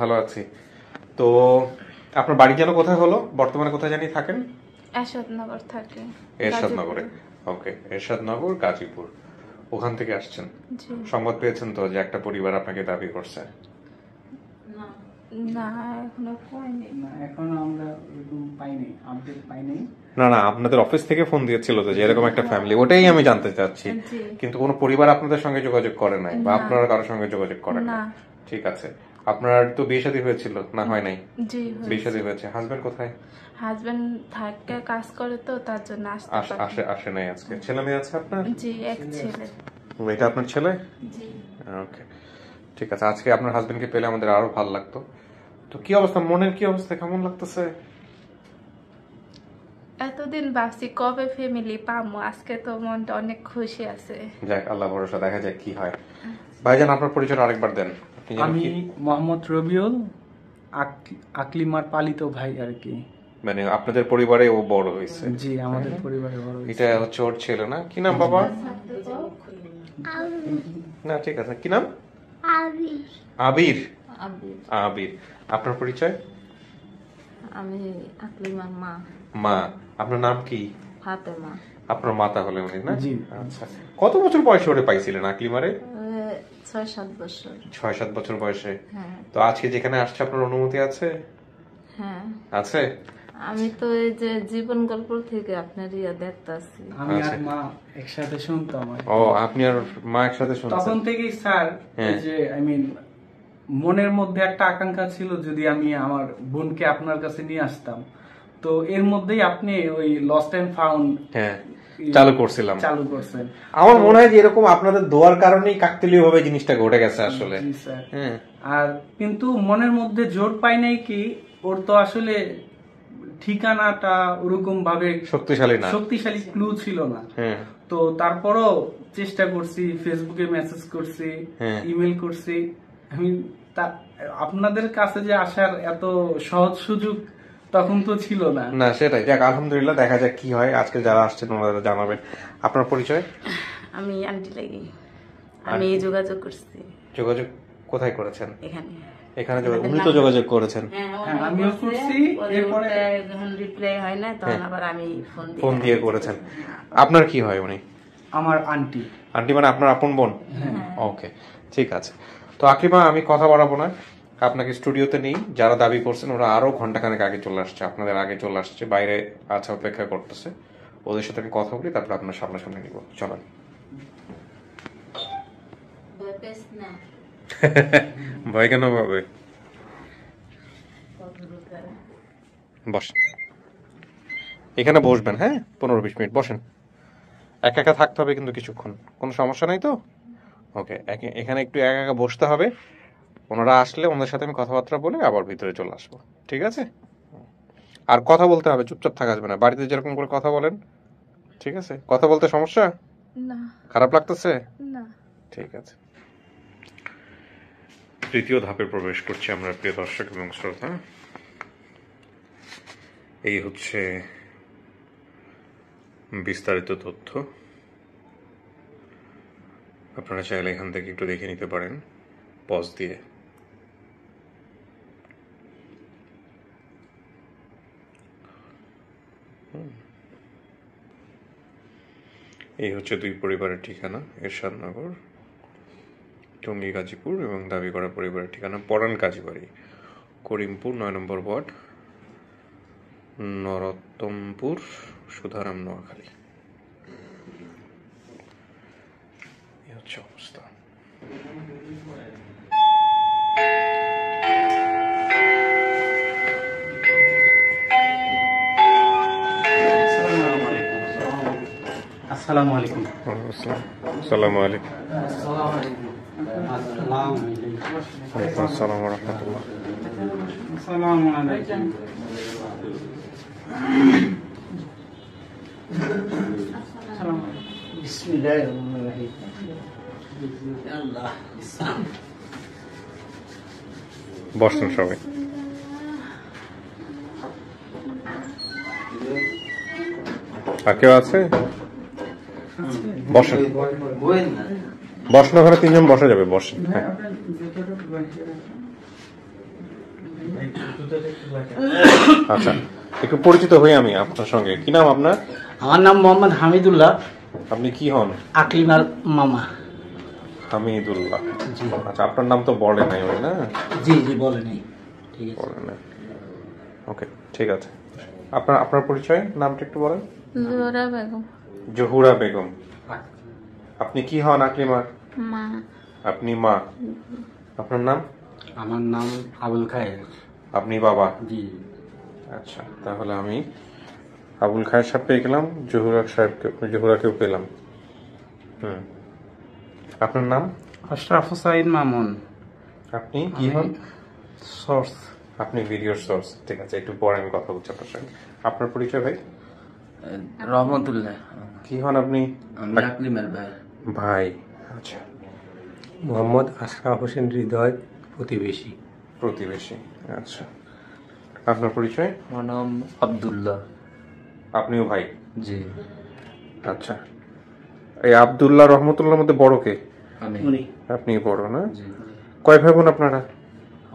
ভালো আছি। তো আপনার বাড়ি যেন কোথায় হলো, বর্তমানে কোথায় জানি থাকেন? এরশাদনগর থাকি। এরশাদনগরে। ওকে, এরশাদনগর গাজীপুর, ওখান থেকে আসছেন। জি। সংবাদ পেয়েছেন তো যে একটা পরিবার আপনাকে দাবি করছে? না, এখনো পাইনি। না, এখনো আমরা এরকম পাইনি, আপডেট পাইনি। না, আপনাদের অফিস থেকে ফোন দিয়েছিল তো যে এরকম একটা ফ্যামিলি, ওটাই আমি জানতে চাচ্ছি। কিন্তু কোনো পরিবার আপনাদের সঙ্গে যোগাযোগ করে নাই বা আপনারা কারোর সঙ্গে যোগাযোগ করেন না? ঠিক আছে। আপনার তো বিয়ে শাদী হয়েছিল না, হয় নাই? জি, বিয়ে শাদী হয়েছে। হাজবেন্ড কোথায়? হাজবেন্ড থাকে, কাজ করে তো তার জন্য আসে নাই আজকে। ছেলে মেয়ে আছে আপনার? জি, এক ছেলে। এটা আপনার ছেলে? জি। ওকে, ঠিক আছে। আজকে আপনার হাজবেন্ডকে পেলে আমাদের আরো ভালো লাগতো। তো কি অবস্থা, মনের কি অবস্থা, কেমন লাগতেছে? এতদিন ভাবছি কবে ফ্যামিলি পাবো, আজকে তো মনটা অনেক খুশি আছে। যাক, আল্লাহ ভরসা, দেখা যাক কি হয়। ভাইজান, আপনার পরিচয় আরেকবার দেন। আমি মোহাম্মদ রবিউল, আকলিমার পালিত ভাই আর কি। মানে আপনাদের পরিবারে ও বড় হয়েছে? জি, আমাদের পরিবারে বড় হয়েছে। এটা হচ্ছে ওর ছেলে না? কি নাম বাবা? না, ঠিক আছে, কি নাম? আবির। আবির। আপনার পরিচয়? আমি আকলিমার মা। মা। আপনার নাম কি? ফাতেমা। আপনার মাতা হলেন উনি না? জি। আচ্ছা, কত বছর বয়সে ওরে পাইছিলেন আকলিমারে? 6-7 বছর। 6-7 বছর বয়সে। হ্যাঁ। তো আজকে যেখানে আসছে আপনার অনুমতি আছে? হ্যাঁ আছে। আমি তো এই যে জীবন গল্প থেকে আপনার দেখতাছি। আমি আর মা একসাথে শুনতাম। ও, আপনি আর মা একসাথে শুনতেন? তখন থেকেই স্যার, এই যে মনের মধ্যে একটা আকাঙ্ক্ষা ছিল যদি আমি আমার বোনকে আপনার কাছে নিয়ে আসতাম। তো এর মধ্যেই আপনি ওই লস্ট এন্ড ফাউন্ড চালু করছেন। আমার মনে হয় যে এরকম আপনাদের দোয়ার কারণেই কাকতালীয় ভাবে জিনিসটা ঘটে গেছে আসলে। জি স্যার। আর কিন্তু মনের মধ্যে জোর পাই নাই কি, ওর তো আসলে ঠিকানাটা ওরকম ভাবে শক্তিশালী ক্লু ছিল না। তো তারপরও চেষ্টা করছি, ফেসবুকে মেসেজ করছি, ইমেল করছি। আমি আপনাদের কাছে যে আসার এত সহজ সুযোগ তখন তো ছিল না। না, সেটাই। যাক, আলহামদুলিল্লাহ, দেখা যাক কি হয়। আজকে যারা আসছেন ওনারা জানাবেন। আপনার পরিচয়? আমি আন্টি লাগি। আমি যোগাযোগ করছি। যোগাযোগ কোথায় করেছেন? এখানে উনি তো যোগাযোগ করেছেন। আমিও করছি, এরপরে যখন রিপ্লাই হয় না তখন আবার আমি ফোন দিয়ে করেছেন। আপনার কি হয় উনি? আমার আন্টি। আন্টি মানে আপনার আপন বোন? ওকে, ঠিক আছে। তো আকলিমা, আমি কথা বাড়াবো না, আপনাকে স্টুডিওতে নেই। যারা দাবি করছেন ওরা আরো ঘন্টাখানেক আগে চলে আসছে, আপনাদের আগে চলে আসছে, বাইরে আছে, অপেক্ষা করতেছে। ওদের সাথে আমি কথা বলি, তারপর আপনার সামনাসামনি নিব। চলেন। ভয় কেন পাবে? বসেন, এখানে বসবেন। হ্যাঁ, 15-20 মিনিট বসেন। একা একা থাকতে হবে কিন্তু কিছুক্ষণ, কোনো সমস্যা নাই তো? ওকে, এখানে একটু একা একা বসতে হবে। ওনারা আসলে ওনাদের সাথে আমি কথাবার্তা বলে আবার ভিতরে চলে আসবো, ঠিক আছে? আর কথা বলতে হবে, চুপচাপ থাকা যাবে না। বাড়িতে যেরকম করে কথা বলেন, ঠিক আছে? কথা বলতে সমস্যা? না। খারাপ লাগতেছে? না। ঠিক আছে। তৃতীয় ধাপে প্রবেশ করছি আমরা, প্রিয় দর্শক এবং শ্রোতা। এই হচ্ছে বিস্তারিত তথ্য। আপনারা চাইলে এখান থেকে একটু দেখে নিতে পারেন পজ দিয়ে। এই হচ্ছে দুই পরিবারের ঠিকানা, এরশাদনগর, টঙ্গী গাজীপুর, এবং দাবি করা পরিবারের ঠিকানা পরান কাজীবাড়ি, করিমপুর 9 নম্বর ওয়ার্ড, নরোত্তমপুর, সুধারাম, নোয়াখালী। এই হচ্ছে অবস্থা। আসসালামু আলাইকুম। আসসালামু আলাইকুম। ওয়ালাইকুম আসসালাম ওয়া রাহমাতুল্লাহ। আসসালামু আলাইকুম। বিসমিল্লাহির রহমানির রহিম। আল্লাহ। বসুন সবাই। আর কেউ আছে? বসেন, বসেন, ওখানে 3 জন বসা যাবে। বসেন। আচ্ছা, একটু পরিচিত হই আমি আপনার সঙ্গে। কি নাম আপনার? আমার নাম মোহাম্মদ হামিদুল্লাহ। আপনি কি হন? আকলিমার মামা। হামিদুল্লাহ। আচ্ছা, আপনার নাম তো বলে নাই ওই না? জি জি, বলে নেই। ঠিক আছে, বলে নাই। ওকে, ঠিক আছে। আপনার পরিচয়, নামটা একটু বলেন। জোহরা বেগম। জহুরা বেগম। আপনি কি হন আকলিমার? মা। আপনি মা। আপনার নাম? আমার নাম আবুল খায়ের। আপনি বাবা? জি। আচ্ছা, তাহলে আমি আবুল খায়ের সাহেব পেয়ে গেলাম, জহুরাকেও পেলাম। আপনার নাম? আশরাফ হুসাইন মামুন। আপনি কি হন? সোর্স। আপনি ভিডিওর সোর্স। ঠিক আছে, একটু পরে আমি কথা বলছি আপনার সঙ্গে। আপনার পরিচয় ভাই? রহমতুল্লাহ। কি হন আপনি? আকলিমার ভাই। ভাই। আচ্ছা, মোহাম্মদ আশরাফ হোসেন হৃদয়, প্রতিবেশী। প্রতিবেশী। আচ্ছা, আপনার পরিচয়? আমার নাম আব্দুল্লাহ। আপনিও ভাই? জি। আচ্ছা, এই আব্দুল্লাহ রহমতুল্লাহর মধ্যে বড় কে? আমি। আপনি বড় না? জি। কয় ভাই বোন আপনারা?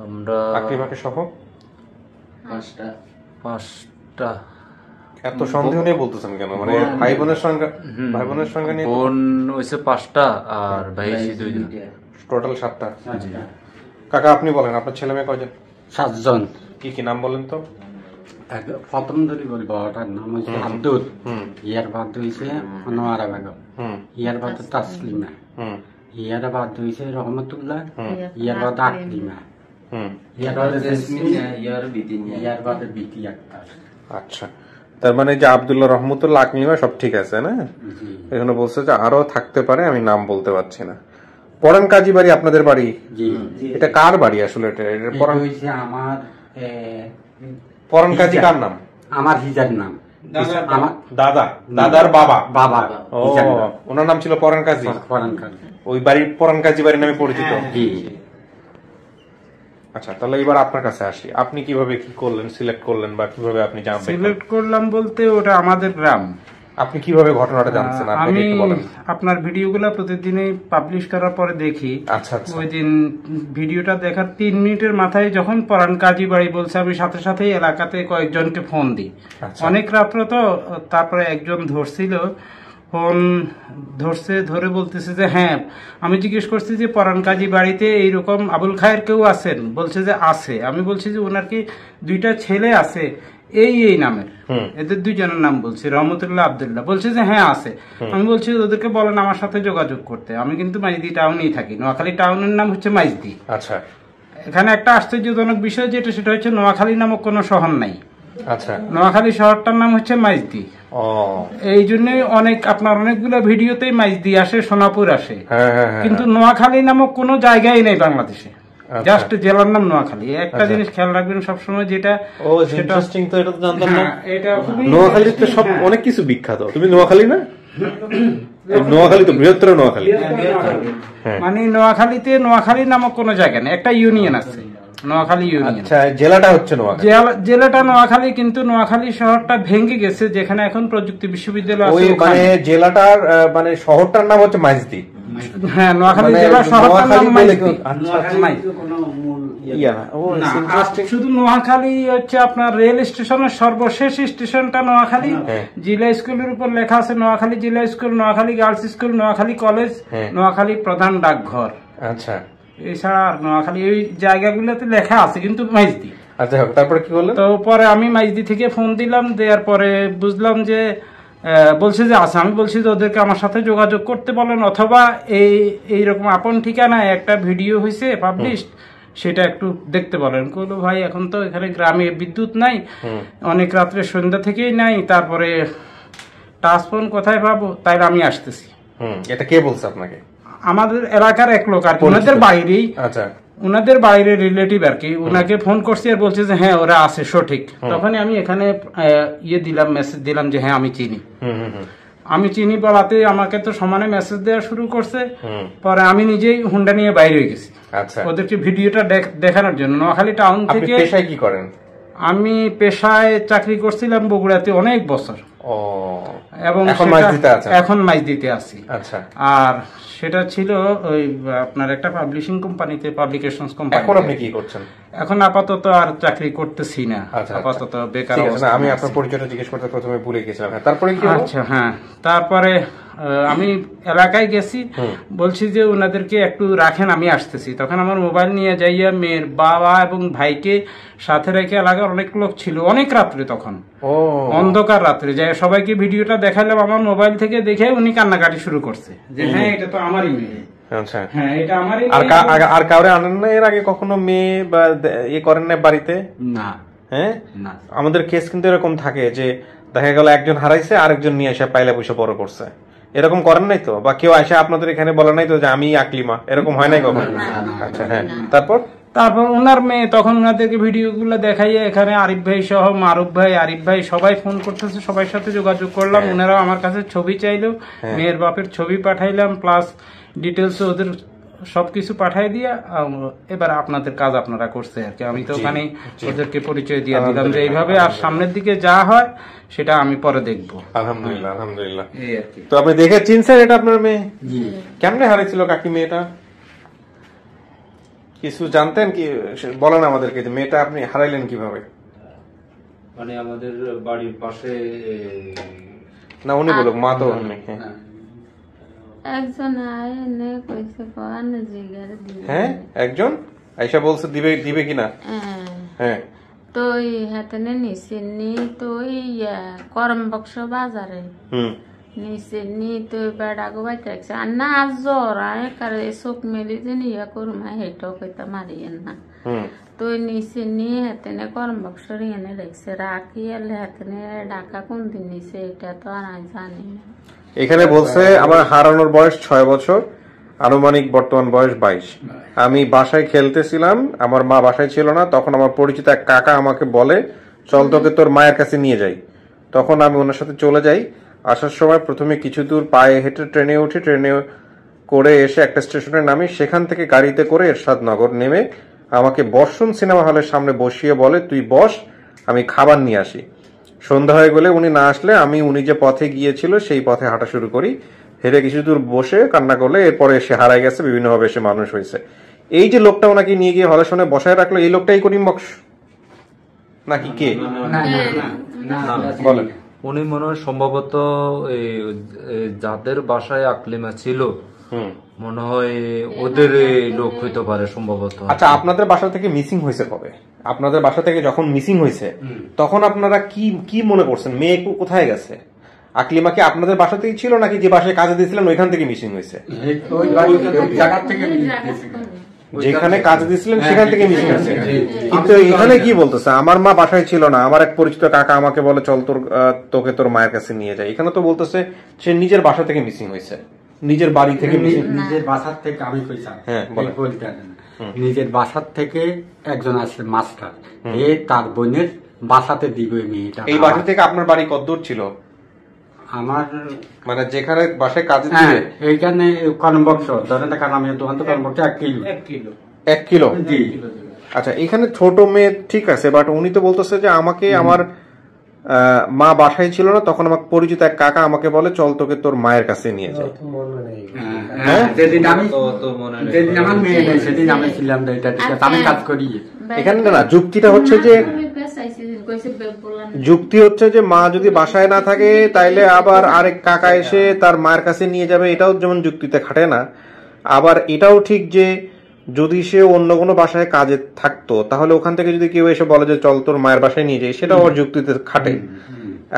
আমরা আকলিমাকে সহ? 5টা। এত সন্দেহ নিয়ে বলতেছেন কেন? মানে ভাই বোনের সংখ্যা নিয়ে? বোন হয়েছে 5টা আর ভাই 2জন। টোটাল 7টা। কাকা আপনি বলেন, আপনার ছেলে মেয়ে কয়জন? 7 জন। কি কি নাম বলেন তো? প্রথম ধরে বলবো, ওটার নাম হচ্ছে আব্দুল। ইয়ার বাদ হয়েছে আনোয়ারা বেগম। ইয়ার বাদ তাসলিমা। ইয়ার বাদ হয়েছে রহমতুল্লাহ। ইয়ার বাদ আকলিমা। ইয়ার বাদ ইয়ার বাদ বিটি আক্তার। আচ্ছা, তার মানে যে আব্দুল্লাহ রহমতুল্লাহ আকলিমা সব ঠিক আছে না? এখানে বলছে যে আরো থাকতে পারে, আমি নাম বলতে পারছি না। পরান কাজী বাড়ি আপনাদের বাড়ি? জি। এটা কার বাড়ি আসলে? এটা পরান হয়েছে আমার পরান কাজী কার নাম? আমার হিজার নাম। আমার দাদার বাবা? বাবা। ও, ওনার নাম ছিল পরান কাজী। পরান কাজী। ওই বাড়ির পরান কাজী বাড়ি নামে পরিচিত। জি। আচ্ছা, তাহলে এবার আপনার কাছে আসি। আপনি কিভাবে কি করলেন, সিলেক্ট করলেন, বা কিভাবে আপনি জানবেন? সিলেক্ট করলাম বলতে, ওটা আমাদের গ্রাম। আপনি কিভাবে ঘটনাটা জানছেন? আমি একটু বলেন। আপনার ভিডিওগুলো প্রতিদিনই পাবলিশ করার পরে দেখি। আচ্ছা আচ্ছা। ওই দিন ভিডিওটা দেখার 3 মিনিটের মাথায় যখন পরান কাজী বাড়ি বলছে, আমি সাথে সাথেই এলাকাতে কয়েকজনকে ফোন দিই। অনেক রাত্র তো, তারপরে একজন ধরছিল ফোন, ধরে বলতেছে যে হ্যাঁ। আমি জিজ্ঞেস করছি যে পরান কাজী বাড়িতে এইরকম আবুল খায়ের কেউ আছেন? বলছে যে আছে। আমি বলছি যে ওনার কি 2টা ছেলে আছে এই নামের? এদের 2 জনের নাম বলছি, রহমতুল্লাহ, আব্দুল্লাহ। বলছে যে হ্যাঁ আছে। আমি বলছি ওদেরকে বলেন আমার সাথে যোগাযোগ করতে। আমি কিন্তু মাইজদি টাউনেই থাকি। নোয়াখালী টাউনের নাম হচ্ছে মাইজদি। আচ্ছা, এখানে একটা আশ্চর্যজনক বিষয় যেটা, সেটা হচ্ছে নোয়াখালী নামক কোনো শহর নাই। আচ্ছা, নোয়াখালী শহরটার নাম হচ্ছে মাইজদি। এই জন্যই অনেকগুলো ভিডিওতেই মাইজদি আসে, সোনাপুর আসে, কিন্তু নোয়াখালী নামক কোনো জায়গায় নেই বাংলাদেশে। জাস্ট জেলার নাম নোয়াখালী। একটা জিনিস খেয়াল রাখবেন সবসময়, যেটা ইন্টারেস্টিং তো, এটা তো জানতাম না। এটা নোয়াখালীতে সব অনেক কিছু বিখ্যাত। তুমি নোয়াখালী না? নোয়াখালী তো বৃহত্তর নোয়াখালী। মানে নোয়াখালী নামক কোনো জায়গা নেই, একটা ইউনিয়ন আছে, নোয়াখালী ইউনিয়ন। আচ্ছা, জেলাটা হচ্ছে নোয়াখালী? জেলাটা নোয়াখালী, কিন্তু নোয়াখালী শহরটা ভেঙে গেছে, যেখানে এখন প্রযুক্তি বিশ্ববিদ্যালয় আছে। মানে জেলাটার মানে শহরটার নাম হচ্ছে মাইজদি। হ্যাঁ, নোয়াখালী জেলা শহরটার নাম মাইজদি। শুধু নোয়াখালী হচ্ছে আপনার রেল স্টেশনের সর্বশেষ স্টেশনটা নোয়াখালী। জিলা স্কুলের উপর লেখা আছে নোয়াখালী জিলা school, Noakhali girls school, Noakhali college, Noakhali প্রধান ডাকঘর। আচ্ছা, এছাড়া নোয়াখালী এই জায়গাগুলোতে লেখা আছে, কিন্তু মাইজদি। আচ্ছা, তারপরে কি বললেন? তো পরে আমি মাইজদি থেকে ফোন দিলাম, দেওয়ার পরে বুঝলাম যে বলছে যে আছে। আমি বলছি যে ওদেরকে আমার সাথে যোগাযোগ করতে বলেন, অথবা এইরকম আপন ঠিকানায় একটা ভিডিও হয়েছে পাবলিশ, সেটা একটু দেখতে বলেন। বললো ভাই এখন তো এখানে গ্রামে বিদ্যুৎ নাই, অনেক রাত্রে সন্ধ্যা থেকেই নাই, তারপরে টাচ ফোন কোথায় পাবো, তাই আমি আসতেছি। এটা কে বলছে আপনাকে? আমাদের এলাকার এক লোক আর কি, ওনাদের বাইরেই। আচ্ছা, ওনাদের বাইরের রিলেটিভ আর কি। ওনাকে ফোন করছি আর বলছে যে হ্যাঁ ওরা আছে সঠিক। তখনই আমি এখানে মেসেজ দিলাম যে হ্যাঁ আমি চিনি। বলাতে আমাকে তো সমানে মেসেজ দেওয়া শুরু করছে। পরে আমি নিজেই হুন্ডা নিয়ে বাইরে হয়ে গেছি ওদেরকে ভিডিওটা দেখানোর জন্য। নোয়াখালী টাউন থেকে। পেশায় কি করেন? আমি পেশায় চাকরি করছিলাম বগুড়াতে অনেক বছর, এবং এখন মাইজদিতে আছি। আর সেটা ছিল ওই আপনার একটা পাবলিশিং কোম্পানিতে, পাবলিকেশনস কোম্পানি। এখন আপনি কি করছেন? এখন আপাতত আর চাকরি করতেছি না, আপাতত বেকার ঠিক আছে, অবস্থা। আমি আপনার পরিচয়টা জিজ্ঞেস করতে প্রথমে ভুলে গেছিলাম। হ্যাঁ, তারপরে কি হলো? আচ্ছা, হ্যাঁ, তারপরে আমি এলাকায় গেছি, বলছি যে ওনাদেরকে একটু রাখেন, আমি আসতেছি। তখন আমার মোবাইল নিয়ে যাইয়া মেয়ের বাবা এবং ভাইকে সাথে রেখে, এলাকার অনেক লোক ছিল, অনেক রাত্রে, তখন অন্ধকার রাত্রে, যাই সবাইকে ভিডিওটা দেখালাম আমার মোবাইল থেকে, দেখে উনি কান্নাকাটি শুরু করছে যে হ্যাঁ এটা তো আমারই মেয়ে। আচ্ছা, হ্যাঁ, এটা আমারই আর মেয়ে। আর কাউরে আনেন না এর আগে কখনো মেয়ে বা ইয়ে করেন না বাড়িতে? না হ্যাঁ, না, আমাদের কেস কিন্তু এরকম থাকে যে দেখা গেল একজন হারাইছে, আরেকজন নিয়ে এসে পাইলা পয়সা বড় করছে, এরকম করেন নাই তো? বা কেউ এসে আপনাদের এখানে বলে নাই তো যে আমি আকলিমা, এরকম হয় নাই কখনো? আচ্ছা, হ্যাঁ, তারপর ওনার মেয়ে তখন ওনাদেরকে ভিডিওগুলো দেখাইয়ে এখানে আরিফ ভাই সহ মারুফ ভাই, আরিফ ভাই সবাই ফোন করতেছে, সবার সাথে যোগাযোগ করলাম। ওনারাও আমার কাছে ছবি চাইলো, মেয়ের বাপের ছবি পাঠাইলাম, প্লাস ডিটেলস ওদের সবকিছু পাঠাই দিয়ে এবার আপনাদের কাজ আপনারা করছে আর কি। আমি তো ওখানে ওদেরকে পরিচয় দিয়ে দিলাম যে এইভাবে, আর সামনের দিকে যা হয় সেটা আমি পরে দেখবো। আলহামদুলিল্লাহ, আলহামদুলিল্লাহ। এই আর কি। তো আপনি দেখে চিনছেন এটা আপনার মেয়ে? কেমনে হারাইছিল কাকি মেয়েটা? কিছু জানতেন কি? বলেন আমাদেরকে যে মেয়েটা আপনি হারাইলেন কিভাবে? মানে আমাদের বাড়ির পাশে না, উনি বলুক, মা তো নেই। একজন আইনে কইছে পাওয়ানো জিগার দিবে। হ্যাঁ, একজন আইসা বলছে দিবে, দিবে কিনা? হ্যাঁ, তো হাতে নিছে নি, তো করম বক্স বাজারে নিচে নি, তো বেড়া গো বাইতে রাখছে। আর না জ্বর আয় কারে চোখ মেলি যে নিয়া করমা হেটাও কইতা মারিয়েন না। তো নিচে নি হাতে করম বক্স এনে রাখছে, রাখি এলে হাতে ঢাকা কোন দিন নিছে এটা তো আর আমি জানি না। এখানে বলছে আমার হারানোর বয়স 6 বছর, আনুমানিক বর্তমান বয়স 22। আমি বাসায় খেলতেছিলাম, আমার মা বাসায় ছিল না, তখন আমার পরিচিত এক কাকা আমাকে বলে চল তোকে তোর মায়ের কাছে নিয়ে যাই। তখন আমি ওনার সাথে চলে যাই। আসার সময় প্রথমে কিছু দূর পায়ে হেঁটে ট্রেনে উঠি, ট্রেনে করে এসে একটা স্টেশনে নামি, সেখান থেকে গাড়িতে করে এরশাদনগর নেমে আমাকে বর্ষণ সিনেমা হলের সামনে বসিয়ে বলে তুই বস, আমি খাবার নিয়ে আসি। সন্ধ্যা হয়ে গেলে উনি না আসলে আমি উনি যে পথে গিয়েছিল সেই পথে হাঁটা শুরু করি। হেঁটে কিছু দূর বসে কান্না করলে এরপরে এসে হারাই গেছে, বিভিন্নভাবে এসে মানুষ হয়েছে। এই যে লোকটা ওনাকে নিয়ে গিয়ে হলের সামনে বসায় রাখলো, এই লোকটাই করিম বক্স নাকি কে? বলেন। উনি মনে হয় সম্ভবত যাদের বাসায় আকলিমা ছিল মনে হয় ওদের লোক হইতে পারে সম্ভবত। আচ্ছা, আপনাদের বাসা থেকে মিসিং হয়েছে কবে? আপনাদের বাসা থেকে যখন মিসিং হয়েছে তখন আপনারা কি কি মনে করছেন? মেয়ে কোথায় গেছে? আকলিমা কি আপনাদের বাসা থেকে ছিল নাকি যে বাসায় কাজে দিয়েছিলেন ওইখান থেকে মিসিং হয়েছে? যেখানে কাজে দিয়েছিলেন সেখান থেকে মিসিং হয়েছে। কিন্তু এখানে কি বলতেছে আমার মা বাসায় ছিল না, আমার এক পরিচিত কাকা আমাকে বলে চল তোকে তোর মায়ের কাছে নিয়ে যায়। এখানে তো বলতেছে সে নিজের বাসা থেকে মিসিং হয়েছে, নিজের বাড়ি থেকে। নিজের বাসার থেকে আমি কইতাম, হ্যাঁ, বলতে নিজের বাসার থেকে একজন আসলে মাস্টার, এ তার বোনের বাসাতে দিবে মেয়েটা। এই বাসা থেকে আপনার বাড়ি কত দূর ছিল? আমার মানে যেখানে বাসায় কাজে দিবে এইখানে কর্মবক্স ধরেন, কারণ আমি দোকান তো কর্মবক্স 1 কিলো 1 কিলো। আচ্ছা, এখানে ছোট মেয়ে ঠিক আছে, বাট উনি তো বলতেছে যে আমাকে আমার মা বাসায় ছিল না, তখন আমাকে পরিচিত এক কাকা আমাকে বলে চল তোকে তোর মায়ের কাছে নিয়ে যাই। যেদিন আমার মেয়ে নেই সেদিন আমি ছিলাম, আমি কাজ করি এখানে। না, যুক্তিটা হচ্ছে যে মা যদি বাসায় না থাকে তাইলে আবার আরেক কাকা এসে তার মায়ের কাছে নিয়ে যাবে, এটাও যেমন যুক্তিতে খাটে না। আবার এটাও ঠিক যে যদি সে অন্য কোনো বাসায় কাজে থাকতো তাহলে ওখান থেকে যদি কেউ এসে বলে যে চল তোর মায়ের বাসায় নিয়ে যাই, সেটাও আবার যুক্তিতে খাটে।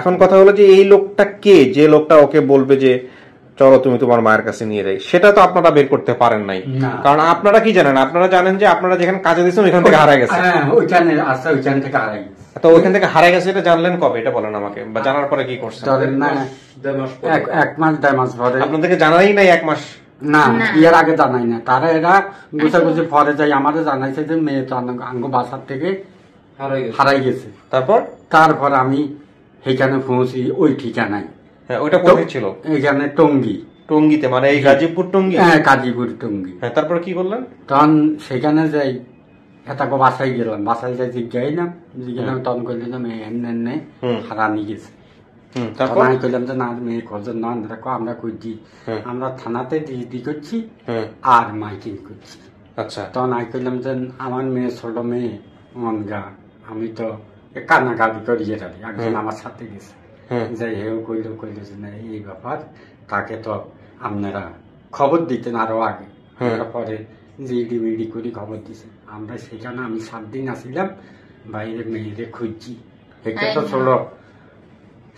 এখন কথা হলো যে এই লোকটা কে, যে লোকটা ওকে বলবে যে চলো তুমি তোমার মায়ের কাছে নিয়ে যাই, সেটা তো আপনারা বের করতে পারেন নাই। কারণ আপনারা কি জানেন? আপনারা জানেন যে আপনারা যেখানে কাজে দিচ্ছেন ওইখান থেকে হারাই গেছে। তো ওইখান থেকে হারাই গেছে, এটা জানলেন কবে? এটা বলেন আমাকে, বা জানার পরে কি করছেন? 1 মাস 2 মাস পরে। আপনাদেরকে জানাই নাই 1 মাস? না, এর আগে জানাই না। তারা এরা গুছাগুছি পরে যাই আমাদের জানাইছে যে মেয়ে তো আঙ্গ বাসার থেকে হারাই গেছে। তারপর আমি সেখানে পৌঁছি ওই ঠিকানায়। হ্যাঁ, ওইটা কোথায় ছিল? এখানে টঙ্গী। টঙ্গীতে মানে এই গাজীপুর টঙ্গী? হ্যাঁ, গাজীপুর টঙ্গী। হ্যাঁ, তারপর কি করলেন? তখন সেখানে যাই, এটাকে বাসায় গেলাম, বাসায় যাই জিজ্ঞাইলাম, তখন করলাম এমনি হারানি গেছে। আমি কইলাম যে না, মেয়ে খোঁজের না, আমরা করছি, আমরা থানাতে ডিউটি করছি আর মাইকিং করছি। আচ্ছা তখন আমি কইলাম যে আমার মেয়ে ছোট মেয়ে মন গা আমি তো কান্নাকাটি করিয়ে রাখি একজন আমার সাথে গেছে যে হেও কইল যে না এই ব্যাপার তাকে তো আপনারা খবর দিতেন আরো আগে পরে জিডি মিডি করে খবর দিছে আমরা সেখানে আমি 7 দিন আসিলাম বাইরে মেয়েদের খুঁজছি এটা তো ছিল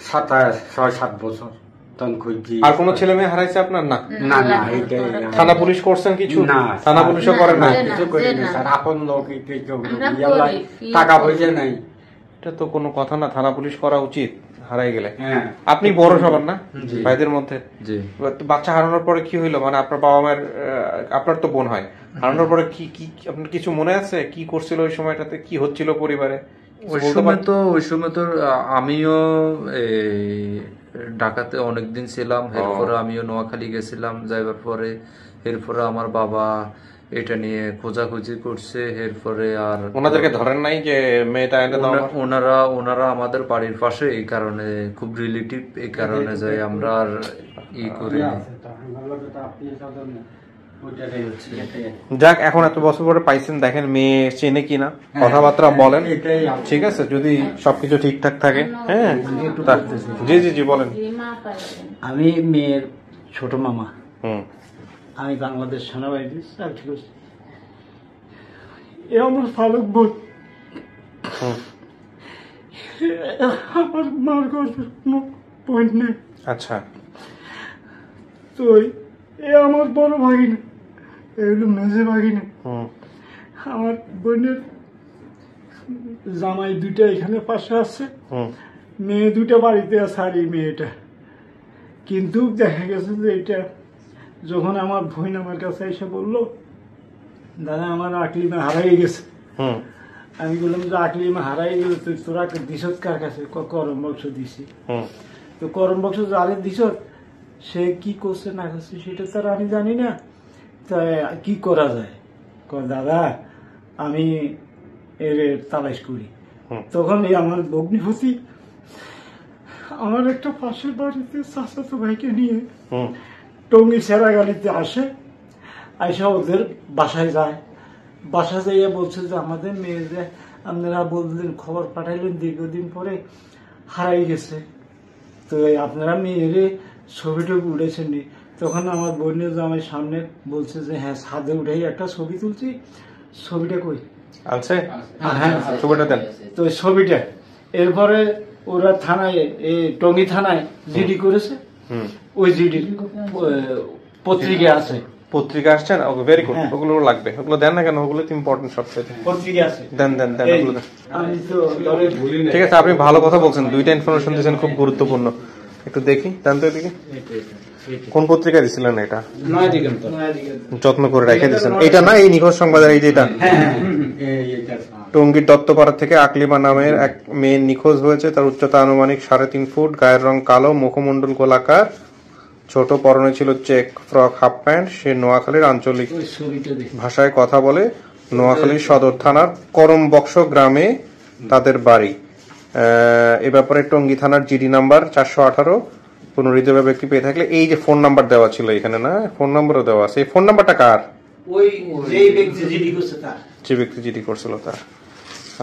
6-7 বছর তখন খুঁজছি আর কোনো ছেলে মেয়ে হারাইছে আপনার না না না এইটাই থানা পুলিশ করছেন কিছু না থানা পুলিশও করেন না কিছু করিনি স্যার আপন লোক টাকা পয়সা নাই এটা তো কোনো কথা না থানা পুলিশ করা উচিত হারাই গেলে হ্যাঁ আপনি বড় সবার না জি। ভাইদের মধ্যে জি বাচ্চা হারানোর পরে কি হইলো মানে আপনার বাবা মায়ের আপনার তো বোন হয় হারানোর পরে কি কি আপনার কিছু মনে আছে কি করছিল ওই সময়টাতে কি হচ্ছিল পরিবারে ওই সময় তো আমিও ঢাকাতে অনেকদিন ছিলাম এরপরে আমিও নোয়াখালী গেছিলাম যাইবার পরে এরপরে আমার বাবা এটা নিয়ে খোঁজাখুঁজি করছে এরপরে আর ওনাদেরকে ধরেন নাই যে মেয়েটা এনে দাও আমার? ওনারা আমাদের বাড়ির পাশে এই কারণে খুব রিলেটিভ এই কারণে যাই আমরা আর করি যাক এখন এত বছর পরে পাইছেন দেখেন মেয়ে চেনে কিনা কথাবার্তা বলেন ঠিক আছে যদি সবকিছু ঠিকঠাক থাকে হ্যাঁ জি জি জি বলেন আমি মেয়ের ছোট মামা হুম আমি বাংলাদেশ সেনাবাহিনী চাকরি করছি এ আমার ফারুক বোন আমার মার গর্ভের কোনো বোন নেই আচ্ছা তো এ আমার বড় ভাগিনা এগুলো মেজে ভাগিনা আমার বোনের জামাই দুইটা এখানে পাশে আছে মেয়ে দুইটা বাড়িতে আছে আর এই মেয়েটা কিন্তু দেখা গেছে যে এটা যখন আমার বোন আমার কাছে এসে বললো দাদা আমার আকলিমা হারাই গেছে আমি বললাম যে আকলিমা হারাই গেল তুই তোরা দিস কার কাছে করম বক্স দিছি তো করম বক্স যারে দিস সে কি করছে না করছে সেটা স্যার আমি জানি না তা কি করা যায় দাদা আমি এর তালাশ করি তখন এই আমার ভগ্নিপতি আমার একটা পাশের বাড়িতে চাচাতো ভাইকে নিয়ে টঙ্গী সেরাগালিতে আসে আইসা ওদের বাসায় যায় বাসা যাইয়া বলছে যে আমাদের মেয়ে যে আপনারা বললেন খবর পাঠাইলেন দীর্ঘদিন পরে হারাই গেছে তো আপনারা মেয়েরে ছবিটা উঠেছেন নি তখন আমার বোনের জামাই সামনে বলছে যে হ্যাঁ ছাদে উঠেই একটা ছবি তুলছি ছবিটা কই আছে হ্যাঁ ছবিটা দেন তো ছবিটা এরপরে ওরা থানায় এই টঙ্গী থানায় জিডি করেছে ওই জিডি পত্রিকা আছে পত্রিকা আসছেন ওকে ভেরি গুড ওগুলো লাগবে ওগুলো দেন না কেন ওগুলো তো ইম্পর্টেন্ট সবচেয়ে পত্রিকা আছে দেন দেন দেন ওগুলো দেন আমি তো ধরে ভুলি না ঠিক আছে আপনি ভালো কথা বলছেন দুইটা ইনফরমেশন দিয়েছেন খুব গুরুত্বপূর্ণ একটু দেখি দেন তো এদিকে কোন পত্রিকা দিছিলেন এটা যত্ন করে রেখে দিয়েছেন এটা না এই নিখোঁজ সংবাদের এই যেটা টঙ্গীর দত্তপাড়া থেকে আকলিমা নামের এক মেয়ে নিখোঁজ হয়েছে তার উচ্চতা আনুমানিক 3.5 ফুট গায়ের রং কালো মুখমণ্ডল গোলাকার ছোট পরনে ছিল চেক ফ্রক হাফ প্যান্ট সে নোয়াখালীর আঞ্চলিক ভাষায় কথা বলে নোয়াখালীর সদর থানার করমবক্স গ্রামে তাদের বাড়ি এ ব্যাপারে টঙ্গী থানার জিডি নাম্বার 418 কোন হৃদয় ব্যক্তি পেয়ে থাকলে এই যে ফোন নাম্বার দেওয়া ছিল এখানে না ফোন নাম্বারও দেওয়া আছে এই ফোন নাম্বারটা কার ওই যেই ব্যক্তি জিডি করছে তার যে ব্যক্তি জিডি করছিল তার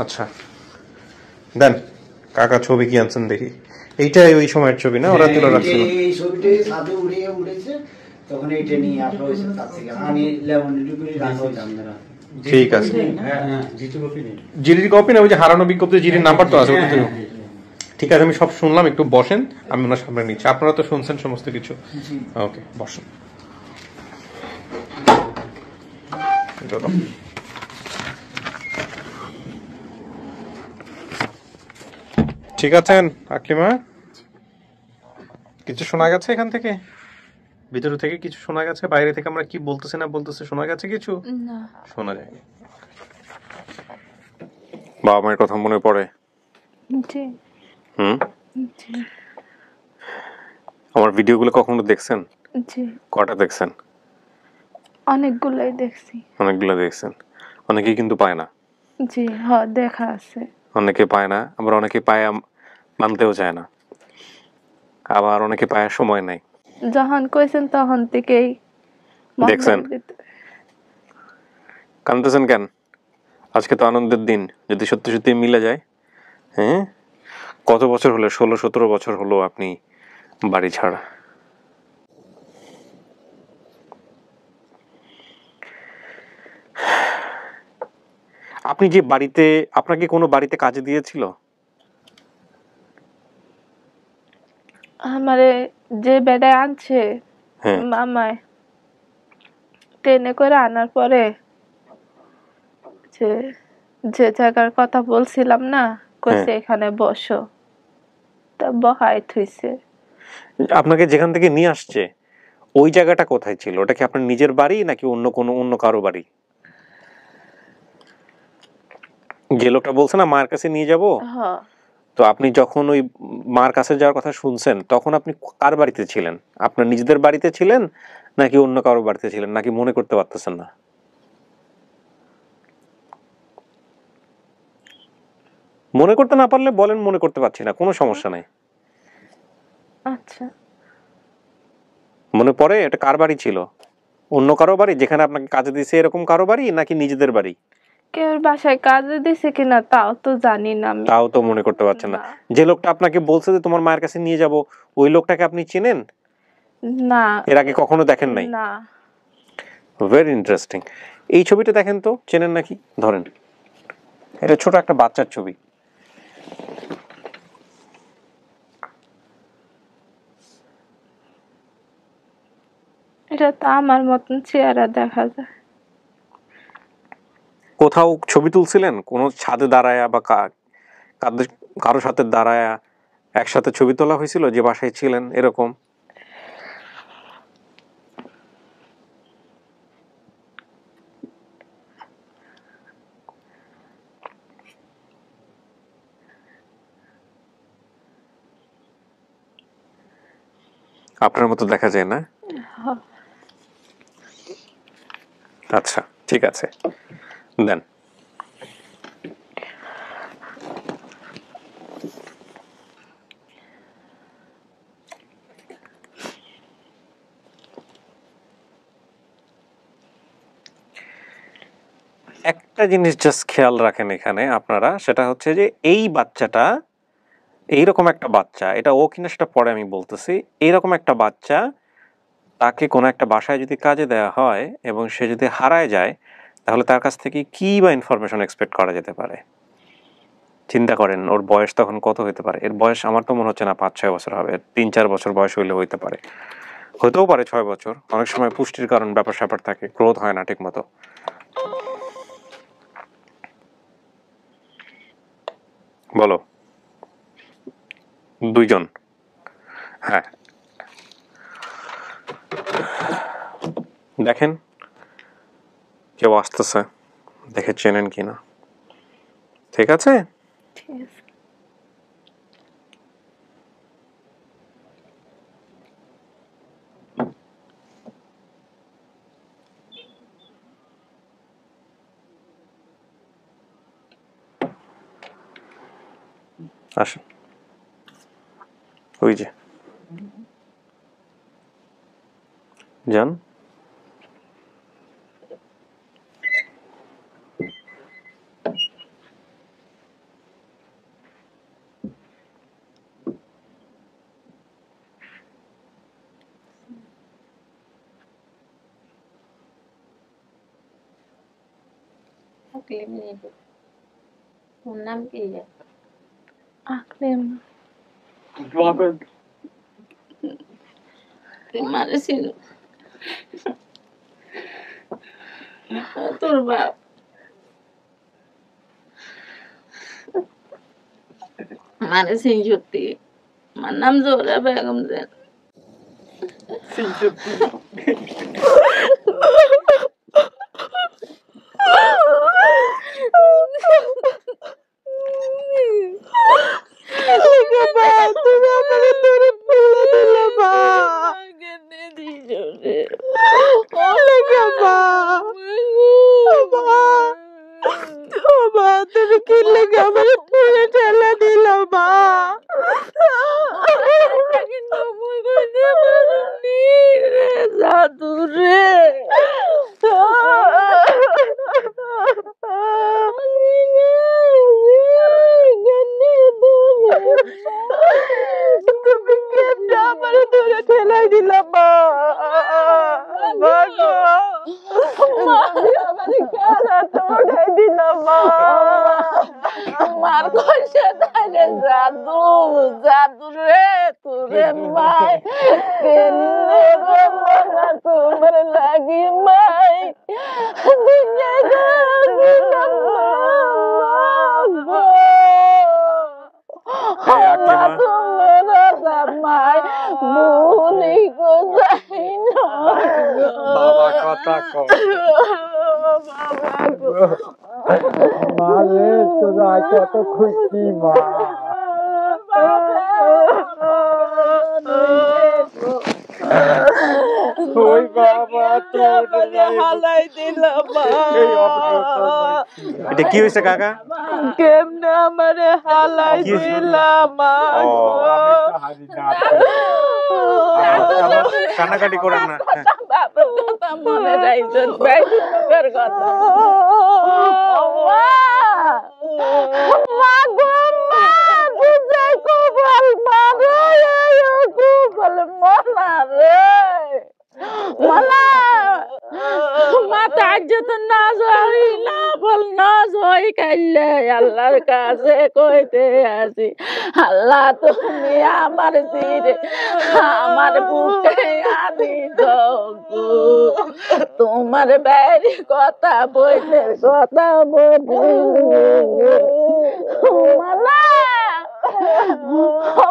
আচ্ছা দেন কাকা ছবি কি আনছেন দেখি এইটাই ওই সময়ের ছবি না ওরা তুলে রাখছিল এই ছবিটাই ছাদে উঠেছে তখন এইটা নিয়ে আপলোড হয়েছে তার থেকে আমি ল্যাবরেটরি করে রাখছিলাম ঠিক আছে জিডির কপি না ওই যে হারানো বিজ্ঞপ্তি জিডির নাম্বার তো আছে ঠিক আছে আমি সব শুনলাম একটু বসেন আমি ওনার সামনে নিচ্ছি আপনারা তো শুনছেন সমস্ত কিছু ওকে বসেন ঠিক আছেন আকলিমা কিছু শোনা গেছে এখান থেকে ভিতর থেকে কিছু শোনা গেছে বাইরে থেকে আমরা কি বলতেছি না বলতেছি শোনা গেছে কিছু না শোনা যায়নি বাবা মায়ের কথা মনে পড়ে জি হুম জি আমার ভিডিওগুলো কখনো দেখছেন জি কটা দেখছেন অনেকগুলাই দেখছি অনেকগুলো দেখছেন অনেকেই কিন্তু পায় না জি দেখা আছে অনেকে পায় না আবার অনেকে পায় মানতেও চায় না আবার অনেকে পায় সময় নাই যখন কইছেন তখন থেকেই দেখছেন কাঁদতেছেন কেন? আজকে তো আনন্দের দিন, যদি সত্যি সত্যি মিলে যায়। হ্যাঁ, কত বছর হলো? 16-17 বছর হলো আপনি বাড়ি ছাড়া। আপনি যে বাড়িতে, আপনাকে কোনো বাড়িতে কাজে দিয়েছিল? আমারে যে বেড়ায় আনছে হ্যাঁ। মামায়, ট্রেনে করে আনার পরে যে যে জায়গার কথা বলছিলাম না, কইছে এখানে বসো, তা বহাই থুইছে। আপনাকে যেখান থেকে নিয়ে আসছে ওই জায়গাটা কোথায় ছিল? ওটা কি আপনার নিজের বাড়ি নাকি অন্য কারো বাড়ি? যে লোকটা বলছে না মার কাছে নিয়ে যাব, তো আপনি যখন ওই মার কাছে যাওয়ার কথা শুনছেন তখন আপনি কার বাড়িতে ছিলেন? আপনার নিজেদের বাড়িতে ছিলেন নাকি অন্য কারো বাড়িতে ছিলেন, নাকি মনে করতে পারতেছেন না? মনে করতে না পারলে বলেন মনে করতে পারছি না, কোনো সমস্যা নাই। আচ্ছা, মনে পড়ে এটা কার বাড়ি ছিল? অন্য কারো বাড়ি যেখানে আপনাকে কাজে দিয়েছে এরকম কারো বাড়ি, নাকি নিজেদের বাড়ি? কেউ বাসায় কাজে দিছে কিনা তাও তো জানি না আমি। তাও তো মনে করতে পারছেন না। যে লোকটা আপনাকে বলছে যে তোমার মায়ের কাছে নিয়ে যাব, ওই লোকটাকে আপনি চেনেন? না, এর আগে কখনো দেখেন নাই? না। Very interesting. এই ছবিটা দেখেন তো, চেনেন নাকি? ধরেন, এটা ছোট একটা বাচ্চার ছবি। এটা তো আমার মতন চেহারা দেখা যায়। কোথাও ছবি তুলছিলেন কোনো ছাদে দাঁড়ায়া বা কারো সাথে দাঁড়ায়া একসাথে ছবি তোলা হয়েছিল যে বাসায় ছিলেন এরকম? আপনার মতো দেখা যায় না? আচ্ছা, ঠিক আছে, দেন। একটা জিনিস জাস্ট খেয়াল রাখেন এখানে আপনারা, সেটা হচ্ছে যে এই বাচ্চাটা, এইরকম একটা বাচ্চা, এটা ও কিনা সেটা পরে আমি বলতেছি, এইরকম একটা বাচ্চা তাকে কোনো একটা বাসায় যদি কাজে দেওয়া হয় এবং সে যদি হারায় যায়, তাহলে তার কাছ থেকে কি বা ইনফরমেশন এক্সপেক্ট করা যেতে পারে? চিন্তা করেন ওর বয়স তখন কত হতে পারে। এর বয়স আমার তো মনে হচ্ছে না 5-6 বছর হবে, 3-4 বছর বয়স হইলে হইতে পারে, হতেও পারে 6 বছর। অনেক সময় পুষ্টির কারণ ব্যাপার স্যাপার থাকে, গ্রোথ হয় না ঠিক মতো। বলো, 2 জন? হ্যাঁ, দেখেন কেউ আসতেছে, দেখে চেনেন কিনা। ঠিক আছে, ঠিক আছে। আসেন। ওই যে যান। ওর নাম কি? আকলিম। মারেছিল তোর বাপ। মারেছি সত্যি। আমার নাম জোহরা বেগম জান। আমার কইছে তাইলে জাদু জাদু রে তোরে মাই কেনে রে মনা তোমার লাগি মাই দুনিয়া মাই মুনি গো যাই না বাবা কথা কও মারে তোরা কত খুশি মা ওই বাবা তোর হালাই দিলাম এটা কি হয়েছে কাকা কেমনে আমারে হালাই দিলাম কান্নাকাটি করেন না বাবার কথা মনে রাখছেন বাইরের কথা মা গো মা বুঝে কুবল মারে কুবল মনা রে মনা মাথা যত নাজ হইলা বল নাজ হই কাইলে আল্লাহর কাছে কইতে আসি আল্লাহ তুমি আমার দিরে আমার বুকে আনি দাও তোমার বাইরে কথা বইলের কথা বলি মনা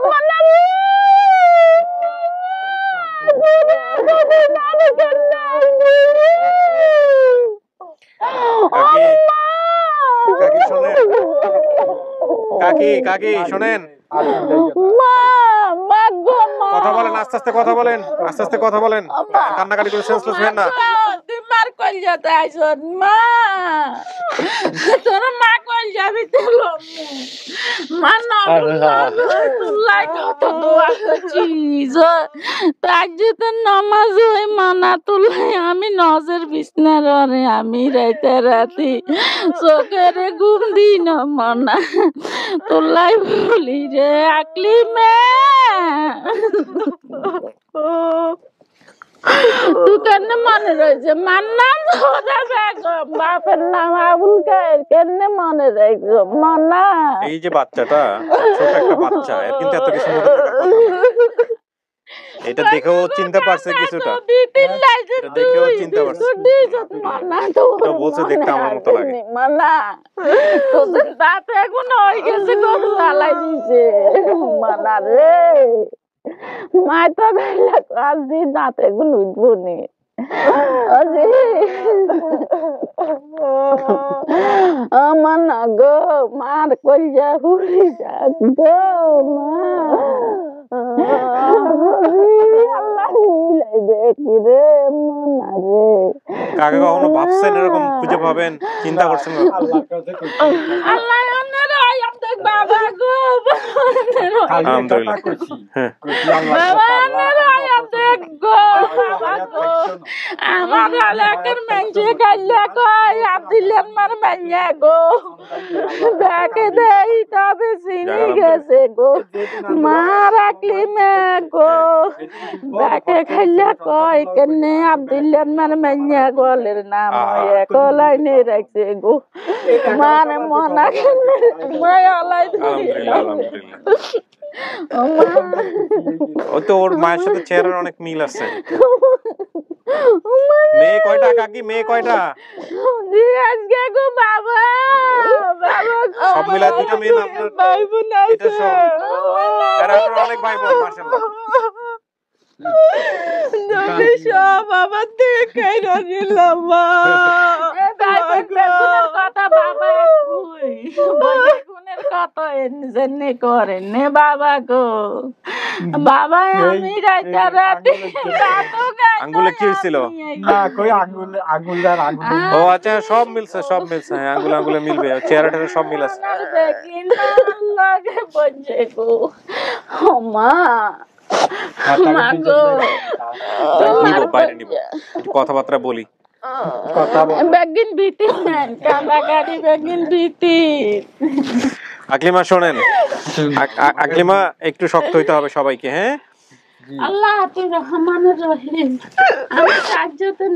মনা কাকি শোনেন কথা বলেন আস্তে আস্তে কথা বলেন আস্তে আস্তে কথা বলেন কান্নাকাটি করে সেন্সলেস হবেন না মার কল যেতে আইসন মা তোর মা কল যাবি তেলো মা না তুলাই কত দোয়া করছিস তাই যেতে নামাজ হই মানা তুলাই আমি নজর বিছনার রে আমি রাইতে রাতি চোখের ঘুম দিই না মানা তুলাই বলি রে আকলি মে তুই কেন মনে রয়েছে মার নাম বাপের নাম আবুল কায়ের কেন মনে রয়েছে মনা এই যে বাচ্চাটা ছোট একটা বাচ্চা এর কিন্তু এত কিছু মনে থাকার কথা না। এটা দেখেও চিনতে পারছে কিছুটা দেখেও চিনতে পারছে তো বলছে দেখতে আমার মতো লাগে মানা তোদের দাঁত এখন হয়ে গেছে গরু লালাই দিছে মানা রে মাই তো গাইলা আজ দিন দাঁতে এখন উঠবো নি আমার না গো মার কইয়া হুড়ি যাক গো মা আল্লাহ মিলাই দেখি রে মনা রে কাকে কখনো ভাবছেন এরকম খুঁজে পাবেন চিন্তা করছেন আল্লাহ আপনারা দেখ বাবা গো আলহামদুলিল্লাহ বাবা আপনারা দেখ গো বাবা গো আমার এলাকার মানুষে গাইলা কয় আব্দুল্লাহ মার মাইয়া গো দেখে দেই তবে চিনি গেছে গো মা রাখলি মে গো দেখে খাইলা কয় কেনে আব্দুল্লাহ মার মাইয়া গলের নাম কলাইনে রাখছে গো মার মনা কেনে মায়া লাই ও তো ওর মায়ের সাথে চেহারার অনেক মিল আছে মেয়ে কয়টা কাকি মেয়ে কয়টা আজকে গো বাবা বাবা সব মিলা দুটো মেয়ে না আপনার ভাই বোন এটা সব এরা অনেক ভাই বোন মাশাআল্লাহ যদি সব আমার থেকে কাইরা নিলাম মা কথা বাবা গুণের কথা এনে করেন নে বাবা গো বাবা আমি রাইতা রাতে আঙ্গুলে কি হয়েছিল না কই আঙ্গুলদার আঙ্গুল ও আচ্ছা সব মিলছে হ্যাঁ আঙ্গুলে মিলবে চেহারাটা সব মিল আছে দেখিন লাগে বঞ্জে গো মা কথাবার্তা বলি বেগিন ভীতি কান্দাকাটি বেগিন ভীতি আকলিমা শোনেন আকলিমা একটু শক্ত হইতে হবে সবাইকে হ্যাঁ আল্লাহ তুই রহমানুর রহিম আমি সাহায্যতে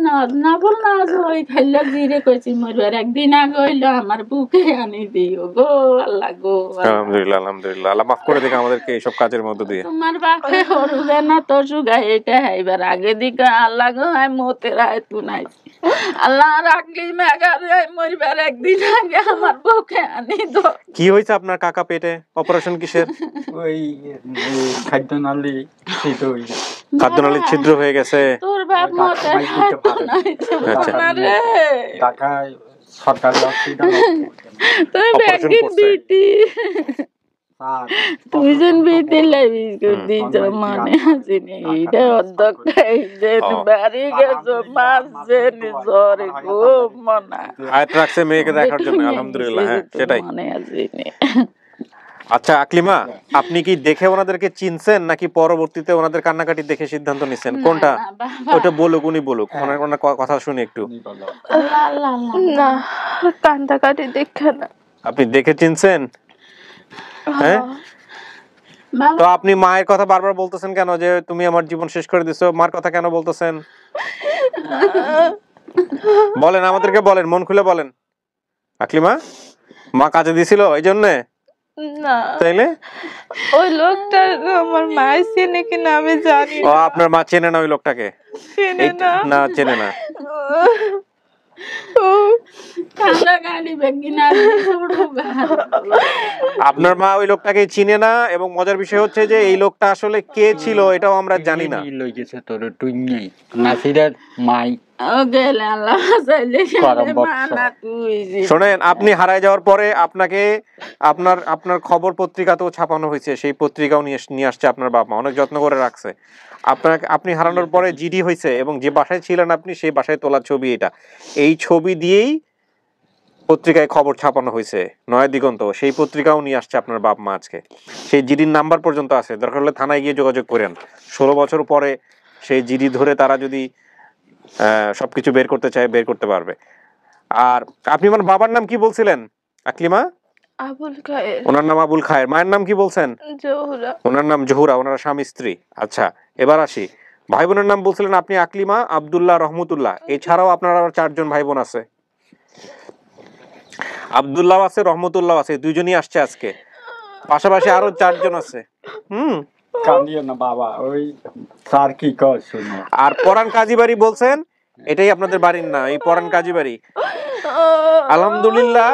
নবল নাজ হই খাইলে জিরে কইছি মরবার একদিন আগে হইলো আমার বুকে আনি দিও গো আল্লাহ গো আলহামদুলিল্লাহ আলহামদুলিল্লাহ আল্লাহ মাফ করে দিক আমাদেরকে এইসব কাজের মধ্যে দিয়ে তোমার বাপে হরবে না তো সুগা এটা এবার আগে দিকে আল্লাহ গো আমি মতে রায় তু নাই আল্লাহ রাখলি মেঘারে মরবার একদিন আগে আমার বুকে আনি দো। কি হয়েছে আপনার কাকা পেটে? অপারেশন কিসের? ওই খাদ্যনালী খাদ্যনালীর ছিদ্র হয়ে গেছে। তোর বাপ মতে নাই রে ঢাকায় সরকারি হসপিটাল তুই ব্যাগিন বিটি তুই যেন বিটি লাইবিস করে দিছ মানে আসিনি এটা অধ্যক্ষ যে বাড়ি গেছো মাস যে নিজরে গো মনা আয়াত রাখছে মেয়েকে দেখার জন্য আলহামদুলিল্লাহ। হ্যাঁ সেটাই মানে আসিনি। আচ্ছা আকলিমা, আপনি কি দেখে ওনাদেরকে চিনছেন নাকি পরবর্তীতে ওনাদের কান্নাকাটি দেখে সিদ্ধান্ত নিছেন? কোনটা? ওটা বলুক, উনি বলুক, ওনার কথা শুনি একটু। না কান্দাকাটি দেখে না। আপনি দেখে চিনছেন? হ্যাঁ তো আপনি মায়ের কথা বারবার বলতেছেন কেন যে তুমি আমার জীবন শেষ করে দিছো? মার কথা কেন বলতেছেন? বলেন, আমাদেরকে বলেন, মন খুলে বলেন। আকলিমা, মা কাজে দিছিল এই জন্যে? না তাইলে ওই লোকটা আমার মায়ের চেনে কিনা আমি জানি ও আপনার মা চেনে না ওই লোকটাকে? চেনে না না চেনে না। আপনার মা ওই লোকটাকে চিনে না এবং মজার বিষয় হচ্ছে যে এই লোকটা আসলে কে ছিল এটাও আমরা জানি না। শোনেন, আপনি হারায় যাওয়ার পরে আপনাকে আপনার খবর পত্রিকাতেও ছাপানো হয়েছে, সেই পত্রিকাও নিয়ে আসছে আপনার বাবা মা, অনেক যত্ন করে রাখছে। আপনি হারানোর পরে জিডি হয়েছে এবং যে বাসায় ছিলেন আপনি সেই বাসায় তোলা ছবি এটা। এই ছবি দিয়েই পত্রিকায় খবর ছাপানো হয়েছে, নয়া দিগন্ত, সেই পত্রিকাও নিয়ে আসছে আপনার বাপ মা আজকে। সেই জিডির নাম্বার পর্যন্ত আছে, দরকার হলে থানায় গিয়ে যোগাযোগ করেন। 16 বছর পরে সেই জিডি ধরে তারা যদি সবকিছু বের করতে চায় বের করতে পারবে। আর আপনি আমার বাবার নাম কি বলছিলেন আকলিমা? আবুল খায়ের। ওনার নাম আবুল খায়ের। মায়ের নাম কি বলছেন? জহুরা। ওনার নাম জহুরা, ওনারা স্বামী স্ত্রী। আচ্ছা এবার আসি, ভাই বোনের নাম বলছিলেন আপনি আকলিমা, আব্দুল্লাহ, রহমতুল্লাহ। এছাড়াও আপনার আবার 4 জন ভাই বোন আছে, আব্দুল্লাহ আছে, রহমতুল্লাহ আছে, 2 জনই আসছে আজকে। পাশাপাশি আরো 4 জন আছে। কান্দিও না বাবা, ওই স্যার কি কয় শুনো। আর পরান কাজী বাড়ি বলছেন, এটাই আপনাদের বাড়ির না, এই পরান কাজী বাড়ি। আলহামদুলিল্লাহ,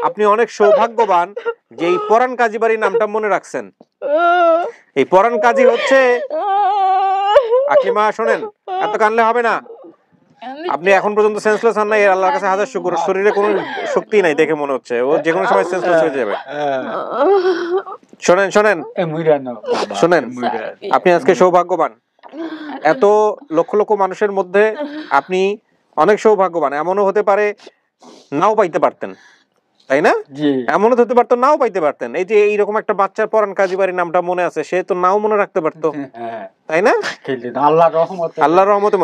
আপনি অনেক সৌভাগ্যবান যে এই পরান কাজী বাড়ির নামটা মনে রাখছেন। এই পরান কাজী হচ্ছে, আকলিমা শোনেন, এত কানলে হবে না। আপনি এখন পর্যন্ত সেন্সলেস হন না, এর আল্লাহর কাছে হাজার শুকর। শরীরে কোনো শক্তি নাই দেখে মনে হচ্ছে, ও যে কোনো সময় সেন্সলেস হয়ে যাবে। শোনেন শোনেন শোনেন, আপনি আজকে সৌভাগ্যবান। এত লক্ষ লক্ষ মানুষের মধ্যে আপনি অনেক সৌভাগ্যবান। এমনও হতে পারে নাও পাইতে পারতেন, তাই না? এমনও হতে পারতো নাও পাইতে পারতেন। এই যে এইরকম একটা বাচ্চার পরান কাজী বাড়ির নামটা মনে আছে, সে তো নাও মনে রাখতে পারতো, তাই না? আল্লাহর রহমতে।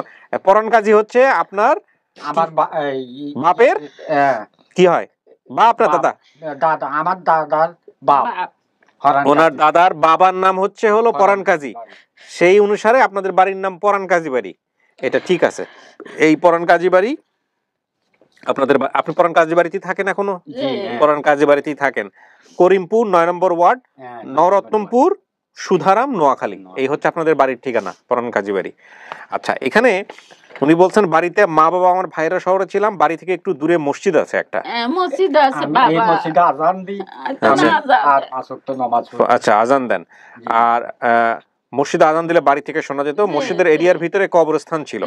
পরান কাজী হচ্ছে আপনার আমার বাপের কি হয়? বাপ না দাদা? দাদা, আমার দাদার বাপ। ওনার দাদার বাবার নাম হচ্ছে হলো পরান কাজী, সেই অনুসারে আপনাদের বাড়ির নাম পরান কাজী বাড়ি। এটা ঠিক আছে। এই পরান কাজী বাড়ি আপনি পরান কাজী বাড়িতেই থাকেন এখনো? পরান কাজী বাড়িতেই থাকেন। করিমপুর 9 নম্বর ওয়ার্ড, নবরত্নপুর, সুধারাম, নোয়াখালী। এই হচ্ছে আপনাদের বাড়ির ঠিকানা, পরান কাজী বাড়ি। আচ্ছা, এখানে উনি বলছেন বাড়িতে মা বাবা আমার ভাইরা শহরে ছিলাম, বাড়ি থেকে একটু দূরে মসজিদ আছে একটা। মসজিদ আছে বাবা, এই মসজিদে আজান দিই আর 5 ওয়াক্ত নামাজ পড়ি। আচ্ছা, আজান দেন। আর মসজিদে আজান দিলে বাড়ি থেকে শোনা যেত। মসজিদের এরিয়ার ভিতরে কবরস্থান ছিল।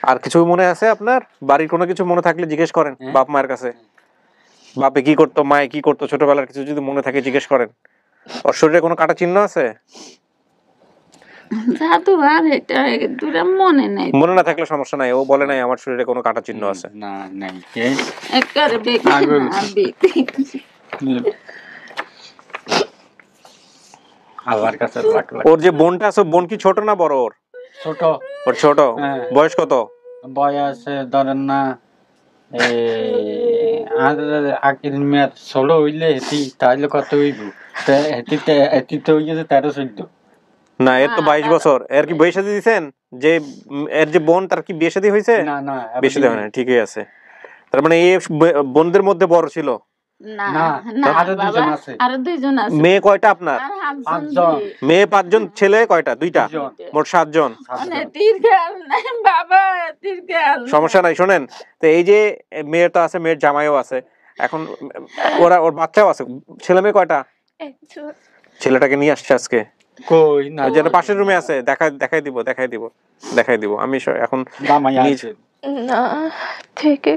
আর কিছু মনে আছে আপনার? বাড়ির কোনো কিছু মনে থাকলে জিজ্ঞেস করেন বাপ মায়ের কাছে। বাপে কি করতো, মায়ে কি করতো, ছোটবেলার কিছু যদি মনে থাকে জিজ্ঞেস করেন। ওর শরীরে কোনো কাটা চিহ্ন আছে? মনে না থাকলে সমস্যা নাই, ও বলে নাই আমার শরীরে কোনো কাটা চিহ্ন আছে। না নাই। আল্লাহর কাছে রাখলাম। ওর যে বোনটা আছে, বোন কি ছোট না বড়? ওর ছোট। ওর ছোট। বয়স কত? বয়স ধরেন না আর আগের মেয়াদ 16 হইলে হেতি, তাহলে কত হইব? হেতিতে হয়ে গেছে 13-14। না, এর তো 22 বছর। এর কি বিয়ে শাদী দিয়েছেন? যে এর যে বোন, তার কি বিয়ে শাদী হয়েছে? না না বিয়ে শাদী হয় না, ঠিকই আছে। তার মানে এই বোনদের মধ্যে বড় ছিল? না না, না আরো বাবা, দুজন আছে। আরো 2 জন আছে। মেয়ে কয়টা আপনার? আর 5 জন। জন। মেয়ে 5 জন, ছেলে কয়টা? 2টা, মোট 7 জন। মানে তীর খেয়াল নাই বাবা, তীর খেয়াল নাই। সমস্যা নাই, শোনেন তো, এই যে মেয়ের তো আছে, মেয়ের জামাইও আছে, এখন ওর বাচ্চাও আছে। ছেলে মেয়ে কয়টা? একজন। ছেলেটাকে নিয়ে আসছে আজকে, কই না যেন পাশের রুমে আছে, দেখাই দিব আমি এখন। জামাই আছে না, থেকে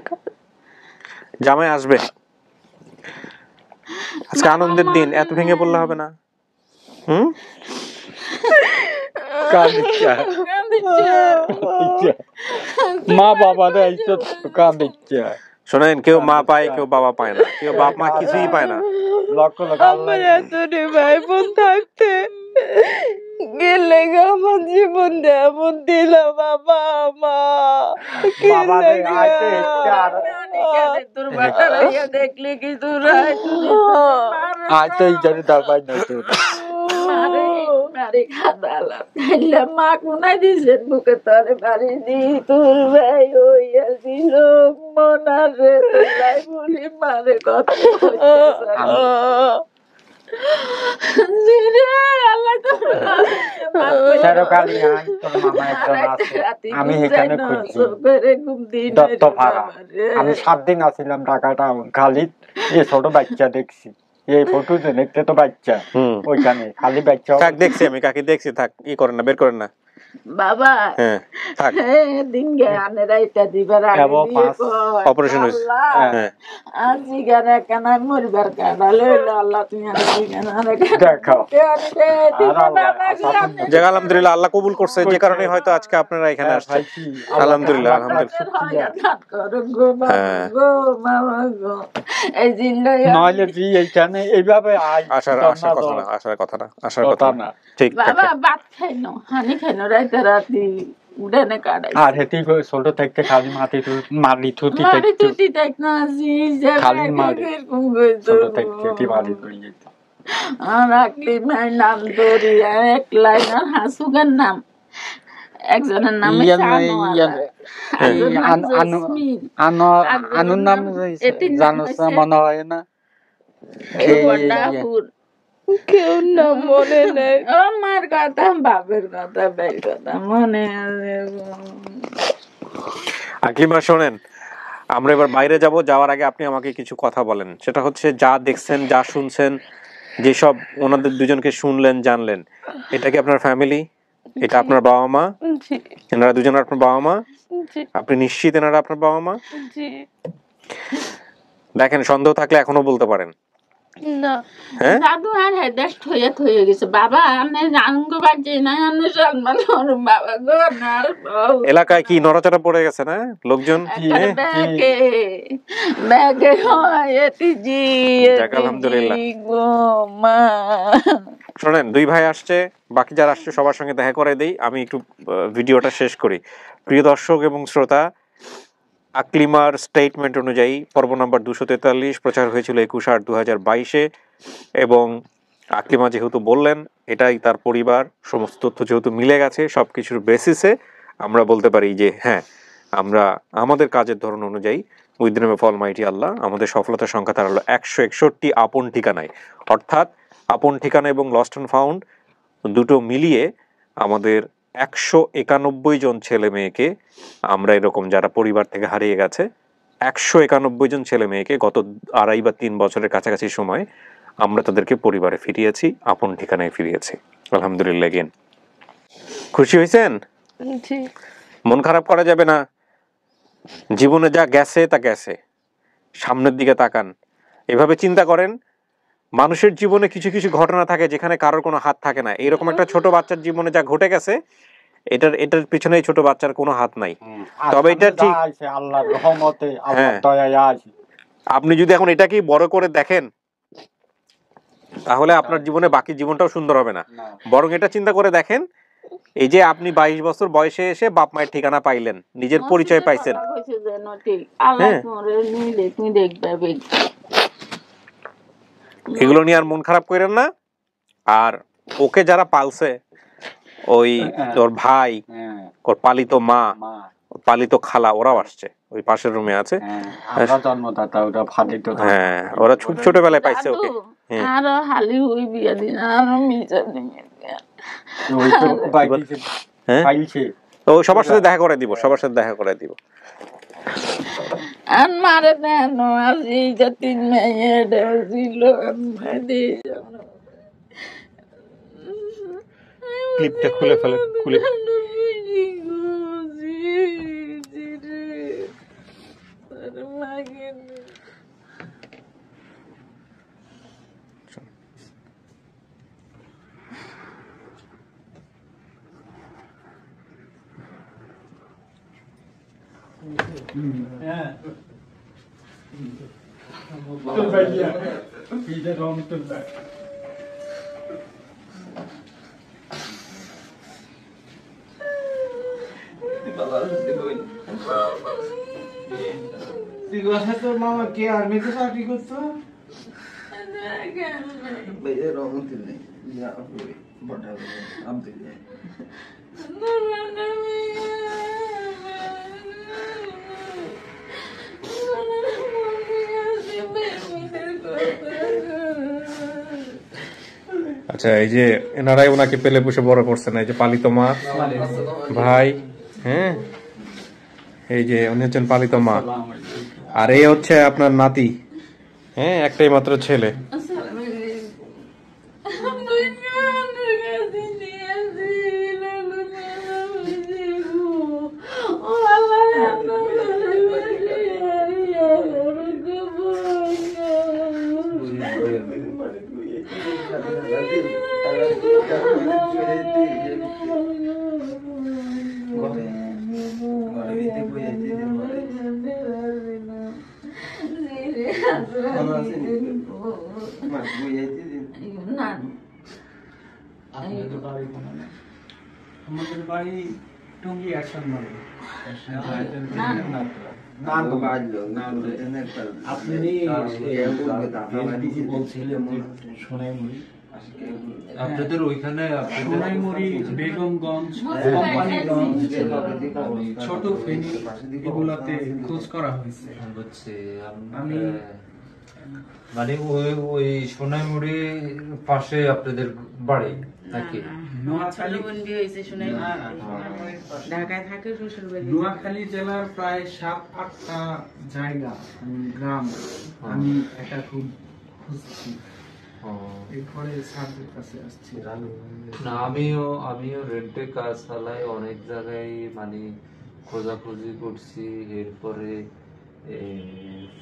জামাই আসবে, আজকে আনন্দের দিন, এত ভেঙে পড়লে হবে না। মা বাবা কাঁদিচ্ছে। শোনেন, কেউ মা পায়, কেউ বাবা পায় না, কেউ বাপ মা কিছুই পায় না। আমার এতটি ভাই বোন থাকতে গেলে আমার জীবন এমন দিল বাবা, মা তোর বাটা দেখলে কি তোর মা কোনায় দিছে বুকে তোর বাড়ি দি তোর ভাই হইয়াছিল মনারে তোলাই বলি মারে কথা আমি এখানে আমি 7 দিন আছিলাম ঢাকাটা খালি এই ছোট বাচ্চা দেখছি, এই ফটো দেখতে তো বাচ্চা ওইখানে খালি বাচ্চা দেখছি, আমি কাকে দেখছি। থাক, ই করেন না, বের করেন না বাবা। হ্যাঁ থাক, দিন গে আনেরা এটা দিবার অপারেশন হয়েছে। হ্যাঁ আজি গানা কানা মরবার কানা লইলো আল্লাহ তুমি আজি গানা দেখো। যাক, আলহামদুলিল্লাহ, আল্লাহ কবুল করছে, যে কারণে হয়তো আজকে আপনারা এখানে আসছেন। আলহামদুলিল্লাহ, নইলে জি এইখানে এইভাবে আসার কথা না। ঠিক বাবা ভাত খাইনো, হানি খাইনো, রাইতে রাতি উড়ানে কাটাই। আর হেতি ছোট থেকে খালি মাটি থুতি দেখ না জি খালি মাটি ছোট থেকে মাটি ধরে যেত। আর আকলি মায়ের নাম ধরি এক লাইন, আর হাসুগার নাম একজনের নাম আনুর নাম জানোস না, মনে হয় না? কেউ না মনে নেই। আমার কথা, বাপের কথা, বের কথা মনে আছে। আকলিমা শোনেন, আমরা এবার বাইরে যাব, যাওয়ার আগে আপনি আমাকে কিছু কথা বলেন। সেটা হচ্ছে, যা দেখছেন, যা শুনছেন, যেসব ওনাদের দুজনকে শুনলেন, জানলেন, এটা কি আপনার ফ্যামিলি? এটা আপনার বাবা মা? এনারা দুজন আপনার বাবা মা? আপনি নিশ্চিত এনারা আপনার বাবা মা? দেখেন, সন্দেহ থাকলে এখনো বলতে পারেন। দাদু আর হেদাস থইয়া থইয়া গেছে বাবা, আমি জানগো বাজে না, আমি সম্মান করব বাবা গো। না এলাকায় কি নড়াচড়া পড়ে গেছে না লোকজন? ব্যাগে হয় এটি জি। আলহামদুলিল্লাহ। শোনেন, 2 ভাই আসছে, বাকি যারা আসছে সবার সঙ্গে দেখা করে দেই। আমি একটু ভিডিওটা শেষ করি। প্রিয় দর্শক এবং শ্রোতা, আকলিমার স্টেটমেন্ট অনুযায়ী পর্ব নম্বর 243 প্রচার হয়েছিল 21/8/2022-এ, এবং আকলিমা যেহেতু বললেন এটাই তার পরিবার, সমস্ত তথ্য যেহেতু মিলে গেছে, সব কিছুর বেসিসে আমরা বলতে পারি যে হ্যাঁ, আমরা আমাদের কাজের ধরন অনুযায়ী with the name of almighty Allah, আমাদের সফলতার সংখ্যা দাঁড়ালো 161 আপন ঠিকানায়। অর্থাৎ আপন ঠিকানা এবং লস্ট অ্যান্ড ফাউন্ড দুটো মিলিয়ে আমাদের 191 জন ছেলে মেয়েকে আমরা এরকম, যারা পরিবার থেকে হারিয়ে গেছে, 191 জন ছেলে মেয়েকে গত 2.5 বা 3 বছরের কাছাকাছি সময় আমরা তাদেরকে পরিবারে ফিরিয়েছি, আপন ঠিকানায় ফিরিয়েছি। আলহামদুলিল্লাহ। গেন খুশি হয়েছেন? মন খারাপ করা যাবে না। জীবনে যা গেছে তা গেছে, সামনের দিকে তাকান। এভাবে চিন্তা করেন, মানুষের জীবনে কিছু কিছু ঘটনা থাকে যেখানে কারোর কোনো হাত থাকে না। এরকম একটা ছোট বাচ্চার জীবনে যা ঘটে গেছে, এটার পিছনে ছোট বাচ্চার কোনো হাত নাই। তবে এটা ঠিক, আল্লাহর রহমতে, আল্লাহর দয়ায় আছে। আপনি যদি এখন এটাকেই বড় করে দেখেন, তাহলে আপনার জীবনে বাকি জীবনটাও সুন্দর হবে না। বরং এটা চিন্তা করে দেখেন, এই যে আপনি 22 বছর বয়সে এসে বাপ মায়ের ঠিকানা পাইলেন, নিজের পরিচয় পাইছেন, এগুলো নিয়ে আর মন খারাপ করেন না। আর ওকে যারা পালছে, ওই ওর ভাই, ওর পালিত মা, পালিত খালা, ওরাও আসছে, ওই পাশের রুমে আছে। জন্মদাতা ওটা ফাটিত। হ্যাঁ, ওরা ছোটবেলায় পাইছে ওকে। আরো হালি হই বিয়া দিন আরো মিজা দিন। তো সবার সাথে দেখা করে দিব, সবার সাথে দেখা করে দিব। আর মারে দেন আজি যে 3 মেয়ে ছিল ক্লিপটা খুলে ফেলে, খুলে তোর মামা কে আর্মিতে চাকরি করতো? আচ্ছা, এই যে এনারাই ওনাকে পেলে পুষে বড় করছেন, এই যে পালিত মা, ভাই, হ্যাঁ, এই যে উনি হচ্ছেন পালিত মা, আর এই হচ্ছে আপনার নাতি, হ্যাঁ, একটাই মাত্র ছেলে। আমাদের বাড়ি টঙ্গী অ্যাকশন মারে। আপনাদের ওইখানে সোনাইমুড়ি, বেগমগঞ্জ, কোম্পানিগঞ্জ, ছোট ফেনী এগুলাতে খোঁজ করা হয়েছে। আমি মানে ওই সোনাইমুড়ি পাশে আপনাদের বাড়ি নাকি? নোয়াখালী জেলার প্রায় 7-8টা জায়গা গ্রাম আমি এটা খুব খুঁজছি, এরপরে স্যারদের কাছে আসছি। না, আমিও রেন্টে কাজ চালাই, অনেক জায়গায় মানে খোঁজাখুঁজি করছি, এরপরে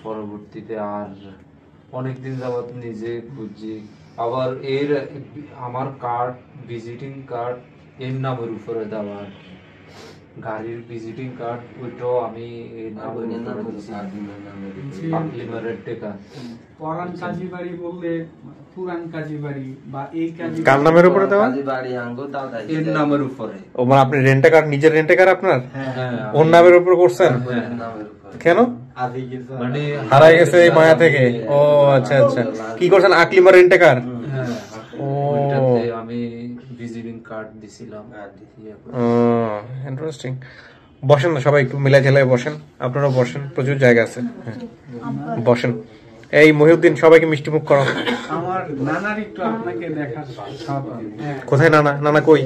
পরবর্তীতে আর অনেকদিন যাবত নিজে খুঁজছি। আবার আমার কার্ড, ভিজিটিং কার্ড এর নামের উপরে দেওয়া, গাড়ির ভিজিটিং কার্ড, ওইটাও আমি পরান কাজীবাড়ি বললে পুরান কাজীবাড়ি বা এই কাজী কার নামের উপরে দেওয়া? এর নামের উপরে। ও মানে আপনি রেন্টে কার্ড, নিজের রেন্টে কার্ড আপনার ওর নামের উপরে করছেন? কেন? মানে হারাই গেছে এই মায়া থেকে। ও আচ্ছা আচ্ছা, কি করছেন? আকলিমা রেন্টে কার? ও, আমি ভিজিটিং কার্ড দিছিলাম। ইন্টারেস্টিং। বসেন না সবাই, একটু মিলাই ঝেলায় বসেন, আপনারাও বসেন, প্রচুর জায়গা আছে, বসেন। এই মহিউদ্দিন, সবাইকে মিষ্টি মুখ করো। আমার নানার একটু আপনাকে দেখার সাথে। কোথায় নানা? নানা কই?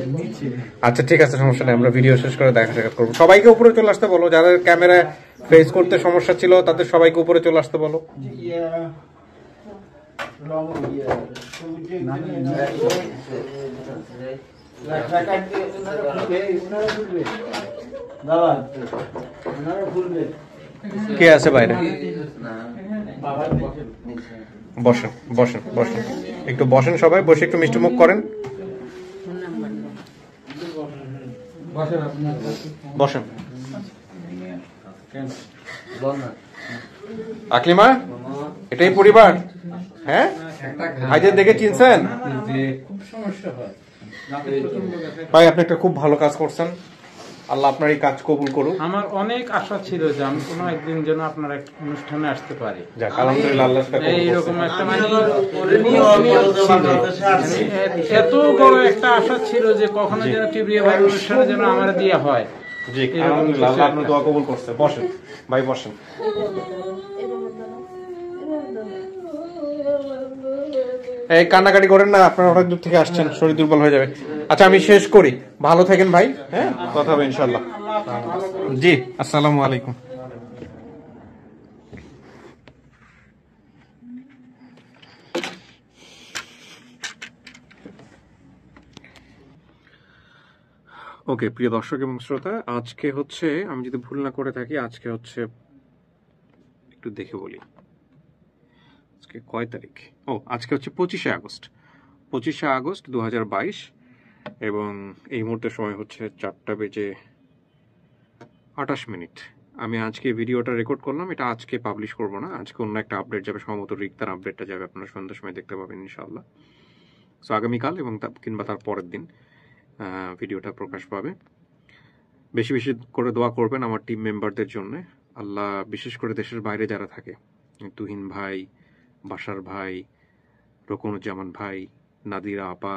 আচ্ছা ঠিক আছে, সমস্যা নেই, আমরা ভিডিও শেষ করে দেখা সাক্ষাৎ করবো। সবাইকে উপরে চলে আসতে বলো, যাদের ক্যামেরা ফেস করতে সমস্যা ছিল তাদের সবাইকে উপরে চলে আসতে বলো। কে আছে বাইরে? বসেন বসেন বসেন, একটু বসেন সবাই, বসে একটু মিষ্টি মুখ করেন। বসেন। আকলিমা, এটাই পরিবার? হ্যাঁ, ভাইদের দেখে চিনছেন? ভাই আপনি একটা খুব ভালো কাজ করছেন, আল্লাহ আপনার এই কাজ কবুল করুন। আমার অনেক আশা ছিল যে আমি কোনো একদিন যেন আপনার একটা অনুষ্ঠানে আসতে পারি। যাক আলহামদুলিল্লাহ, আল্লাহ সেটা কবুল করুন। এইরকম একটা এত বড় একটা আশা ছিল যে কখনো যেন কিবরিয়া ভাই অনুষ্ঠানে যেন আমার দিয়ে হয়। জি আলহামদুলিল্লাহ, আল্লাহ আপনার দোয়া কবুল করছে। বসেন ভাই, বসেন। এই কান্নাকাটি করেন না, আপনারা অনেক দূর থেকে আসছেন, শরীর দুর্বল হয়ে যাবে। আচ্ছা আমি শেষ করি, ভালো থাকেন ভাই, হ্যাঁ কথা হবে ইনশাল্লাহ। জি আসসালামু আলাইকুম। ওকে প্রিয় দর্শক এবং শ্রোতা, আজকে হচ্ছে, আমি যদি ভুল না করে থাকি, আজকে হচ্ছে, একটু দেখে বলি আজকে কয় তারিখ। আজকে হচ্ছে 25শে আগস্ট, 25শে আগস্ট 2022, এবং এই মুহূর্তে সময় হচ্ছে 4:28। আমি আজকে ভিডিওটা রেকর্ড করলাম, এটা আজকে পাবলিশ করব না, আজকে অন্য একটা আপডেট যাবে, সম্ভবত রিক্তার আপডেটটা যাবে, আপনারা সন্ধ্যার সময় দেখতে পাবেন ইনশাআল্লাহ। সো আগামীকাল এবং কিংবা তার পরের দিন ভিডিওটা প্রকাশ পাবে। বেশি বেশি করে দোয়া করবেন আমার টিম মেম্বারদের জন্য। আল্লাহ বিশেষ করে দেশের বাইরে যারা থাকে, তুহিন ভাই, বাশার ভাই, রকনুজ্জামান ভাই, নাদিরা আপা,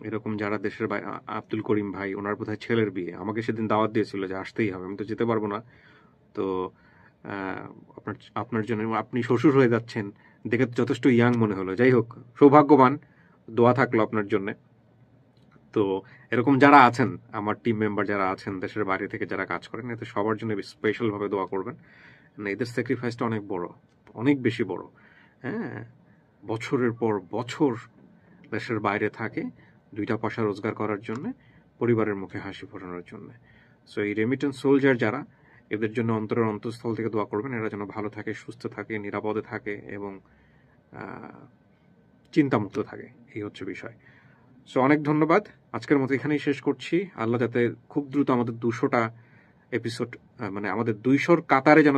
এরকম যারা দেশের বাইরে, আব্দুল করিম ভাই, ওনার বোধহয় ছেলের বিয়ে, আমাকে সেদিন দাওয়াত দিয়েছিল যে আসতেই হবে, আমি তো যেতে পারবো না। তো আপনার জন্য, আপনি শ্বশুর হয়ে যাচ্ছেন দেখে যথেষ্ট ইয়াং মনে হলো। যাই হোক, সৌভাগ্যবান, দোয়া থাকলো আপনার জন্য। তো এরকম যারা আছেন, আমার টিম মেম্বার যারা আছেন দেশের বাইরে থেকে যারা কাজ করেন, এতে সবার জন্য স্পেশালভাবে দোয়া করবেন। এদের স্যাক্রিফাইসটা অনেক বড়, অনেক বেশি বড়। হ্যাঁ, বছরের পর বছর দেশের বাইরে থাকে 2টা পয়সা রোজগার করার জন্য, পরিবারের মুখে হাসি ফোটানোর জন্য। সো এই রেমিটেন্স সোলজার যারা, এদের জন্য অন্তরের অন্তঃস্থল থেকে দোয়া করবেন, এরা যেন ভালো থাকে, সুস্থ থাকে, নিরাপদে থাকে এবং চিন্তামুক্ত থাকে। এই হচ্ছে বিষয়। সো অনেক ধন্যবাদ, আজকের মতো এখানেই শেষ করছি। আল্লাহ যাতে খুব দ্রুত আমাদের 200টা এপিসোড, মানে আমাদের 200র কাতারে যেন